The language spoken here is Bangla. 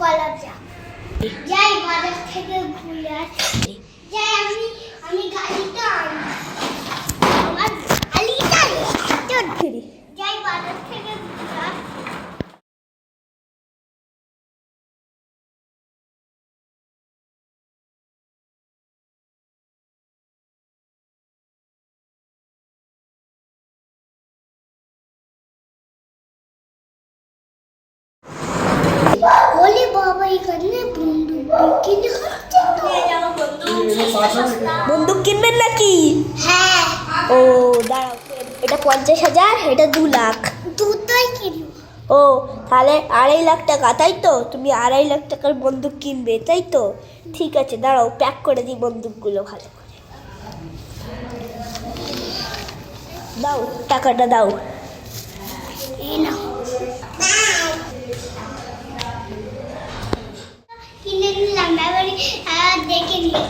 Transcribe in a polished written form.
কলা চা যাই বাজার থেকে ঘুরে আসি। যাই আমি গাড়িটা আমার গাড়িটা যাই বাজার থেকে ঘুরে আসি। বলি বাবা এখানে বন্দুক কিনবেন নাকি? হ্যাঁ। ও দাঁড়াও, এটা 50,000, এটা 2 লাখ। দুটোই কিনবো। ও তাহলে 2.5 লাখ টাকা, তাই তো? তুমি 2.5 লাখ টাকার বন্দুক কিনবে, তাই তো? ঠিক আছে, দাঁড়াও প্যাক করে দিই বন্দুকগুলো ভালো করে। দাও টাকাটা দাও। এই নাও। কিনে নিলাম, এবারে দেখে নিই।